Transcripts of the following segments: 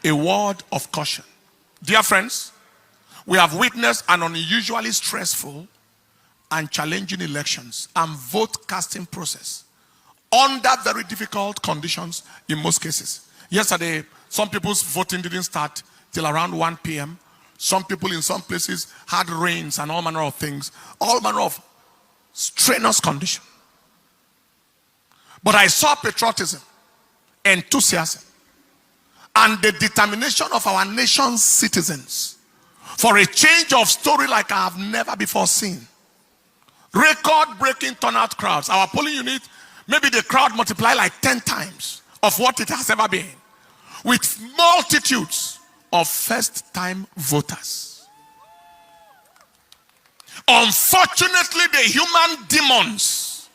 a word of caution. Dear friends, we have witnessed an unusually stressful and challenging elections and vote casting process under very difficult conditions in most cases. Yesterday, some people's voting didn't start till around 1 p.m. Some people in some places had rains and all manner of things, all manner of strenuous condition. But I saw patriotism, enthusiasm, and the determination of our nation's citizens for a change of story like I have never before seen. Record-breaking turnout crowds. Our polling unit, maybe the crowd multiplied like 10 times of what it has ever been, with multitudes of first-time voters. Unfortunately, the human demons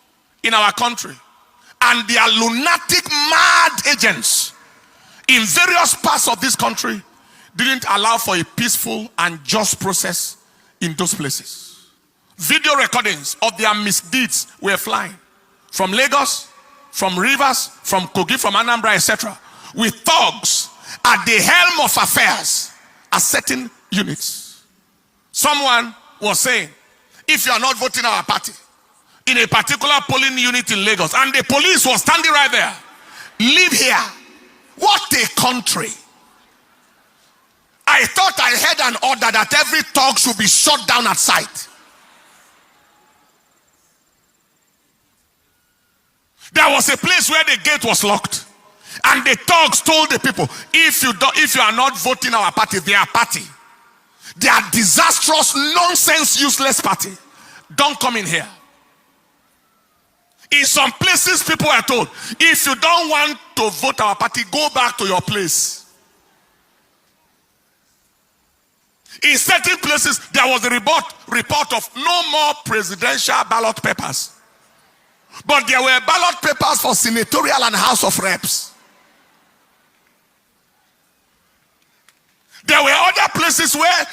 in our country and their lunatic mad agents in various parts of this country didn't allow for a peaceful and just process in those places. Video recordings of their misdeeds were flying from Lagos, from Rivers, from Kogi, from Anambra, etc., with thugs at the helm of affairs at certain units. Someone was saying, if you are not voting our party in a particular polling unit in Lagos, and the police was standing right there, leave here. What a country. I thought I heard an order that every thug should be shot down at sight. There was a place where the gate was locked, and the thugs told the people, if you are not voting our party, their party, their disastrous, nonsense, useless party, don't come in here. In some places, people are told, if you don't want to vote our party, go back to your place. In certain places, there was a report of no more presidential ballot papers. But there were ballot papers for senatorial and House of Reps. There were other places where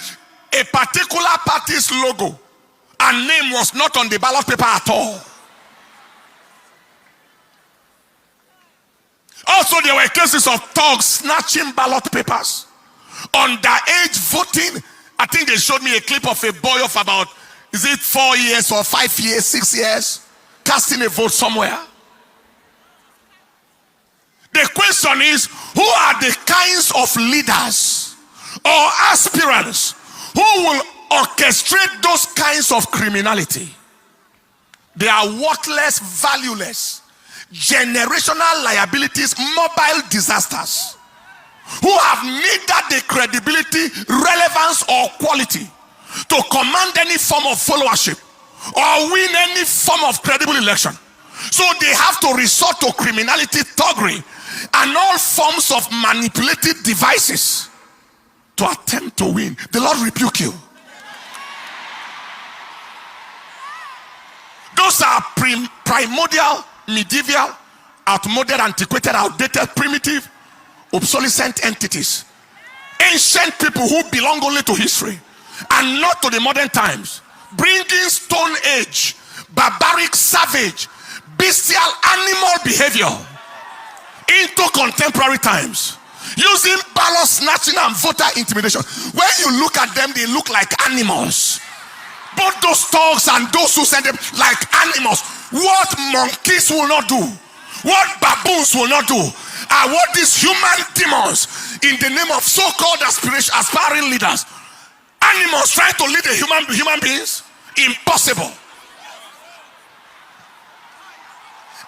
a particular party's logo and name was not on the ballot paper at all. Also, there were cases of thugs snatching ballot papers. Underage voting. I think they showed me a clip of a boy of about, is it 4 years or 5 years, 6 years, casting a vote somewhere. The question is, who are the kinds of leaders or aspirants who will orchestrate those kinds of criminality? They are worthless, valueless, generational liabilities, mobile disasters, who have neither the credibility, relevance, or quality to command any form of followership or win any form of credible election. So they have to resort to criminality, thuggery, and all forms of manipulative devices to attempt to win. The Lord rebuke you. Those are primordial, medieval, outmoded, antiquated, outdated, primitive, obsolescent entities. Ancient people who belong only to history and not to the modern times, bringing stone age, barbaric, savage, bestial, animal behavior into contemporary times, using ballot snatching and voter intimidation. When you look at them, they look like animals. Both those dogs and those who send them like animals. What monkeys will not do, what baboons will not do, are what these human demons in the name of so-called aspiring leaders, animals trying to lead the human beings. Impossible.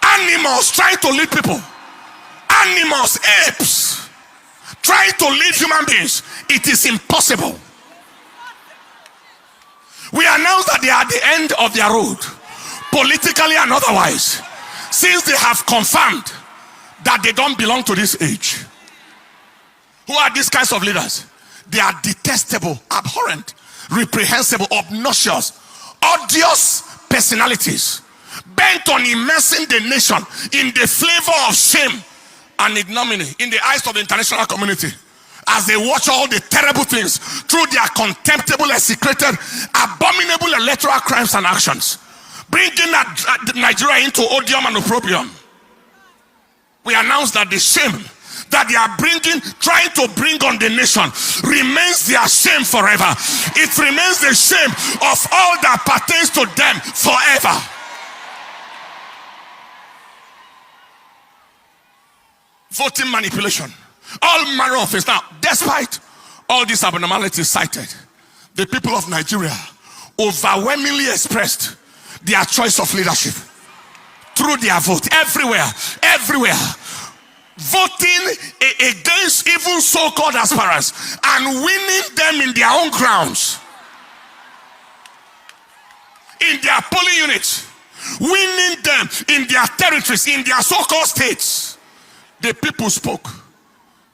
Animals trying to lead people. Animals, apes, trying to lead human beings. It is impossible. We announce that they are at the end of their road, politically and otherwise, since they have confirmed that they don't belong to this age. Who are these kinds of leaders? They are detestable, abhorrent, reprehensible, obnoxious, odious personalities, bent on immersing the nation in the flavor of shame and ignominy in the eyes of the international community, as they watch all the terrible things through their contemptible, execrated, abominable electoral crimes and actions, bringing Nigeria into odium and opprobrium. We announce that the shame that they are trying to bring on the nation remains their shame forever. It remains the shame of all that pertains to them forever. Voting manipulation, all manner of things. Now, despite all these abnormalities cited, the people of Nigeria overwhelmingly expressed their choice of leadership through their vote. Everywhere, voting against even so-called aspirants and winning them in their own grounds, in their polling units, winning them in their territories, in their so-called states. The people spoke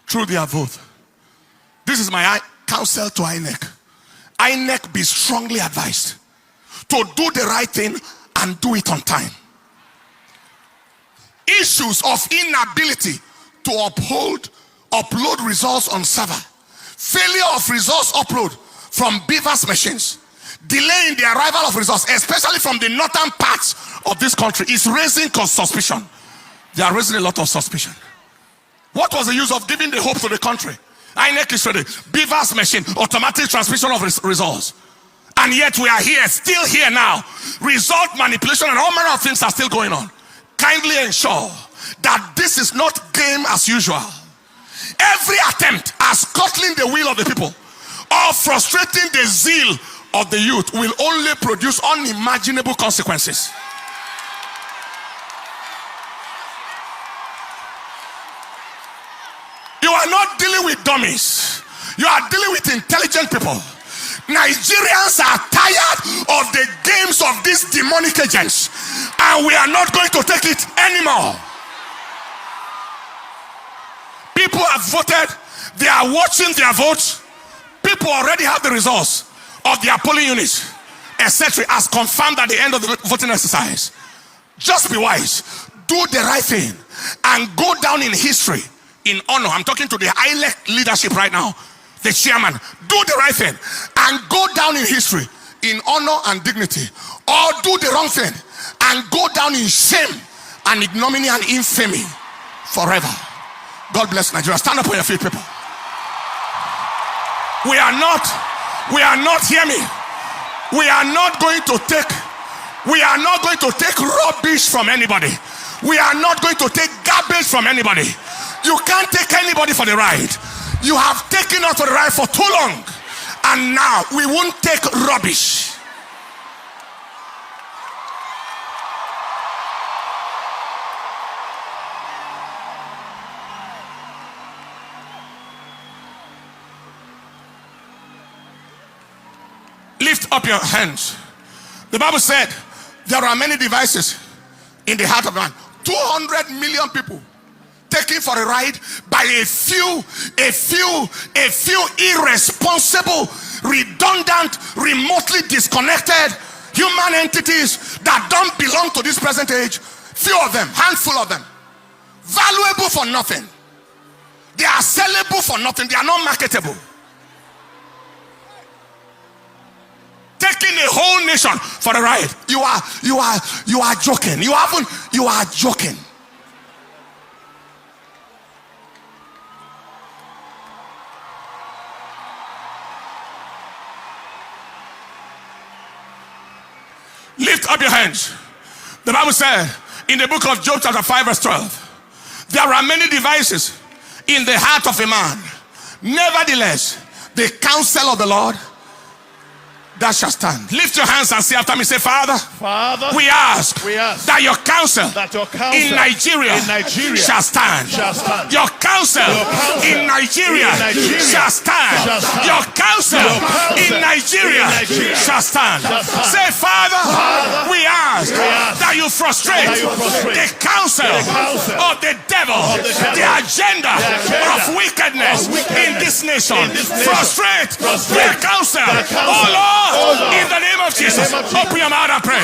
through their vote. This is my counsel to INEC. INEC, be strongly advised to do the right thing and do it on time. Issues of inability to upload results on server, failure of results upload from beavers machines, delay in the arrival of results, especially from the northern parts of this country, is raising suspicion. They are raising a lot of suspicion. What was the use of giving the hope to the country? INEC is ready. Beavers machine, automatic transmission of results. And yet we are here, still here now. Result manipulation and all manner of things are still going on. Kindly ensure that this is not game as usual. Every attempt at scuttling the will of the people or frustrating the zeal of the youth will only produce unimaginable consequences. You are not dealing with dummies. You are dealing with intelligent people. Nigerians are tired of the games of these demonic agents, and we are not going to take it anymore. People have voted. They are watching their votes. People already have the results of their polling units, etc., as confirmed at the end of the voting exercise. Just be wise. Do the right thing and go down in history in honor. I'm talking to the INEC leadership right now, the chairman. Do the right thing and go down in history in honor and dignity, or do the wrong thing and go down in shame and ignominy and infamy forever. God bless Nigeria. Stand up on your feet, people. We are not, hear me, we are not going to take rubbish from anybody. We are not going to take garbage from anybody. You can't take anybody for the ride. You have taken us for the ride for too long, and now we won't take rubbish. Lift up your hands. The Bible said there are many devices in the heart of man. 200 million people taken for a ride by a few irresponsible, redundant, remotely disconnected human entities that don't belong to this present age. Few of them, handful of them, valuable for nothing. They are sellable for nothing. They are not marketable. Taking a whole nation for a ride. You are joking. You are joking. Lift up your hands. The Bible said in the book of Job chapter 5 verse 12, there are many devices in the heart of a man. Nevertheless, the counsel of the Lord that shall stand. Lift your hands and say after me, say, Father, we ask that your counsel in Nigeria shall stand. Your counsel in Nigeria shall stand. Your counsel in Nigeria shall stand. Say, Father, we ask that you frustrate the counsel of the devil, the agenda of wickedness in this nation. Frustrate their counsel. Oh Lord, in the name of Jesus, open your mouth and pray.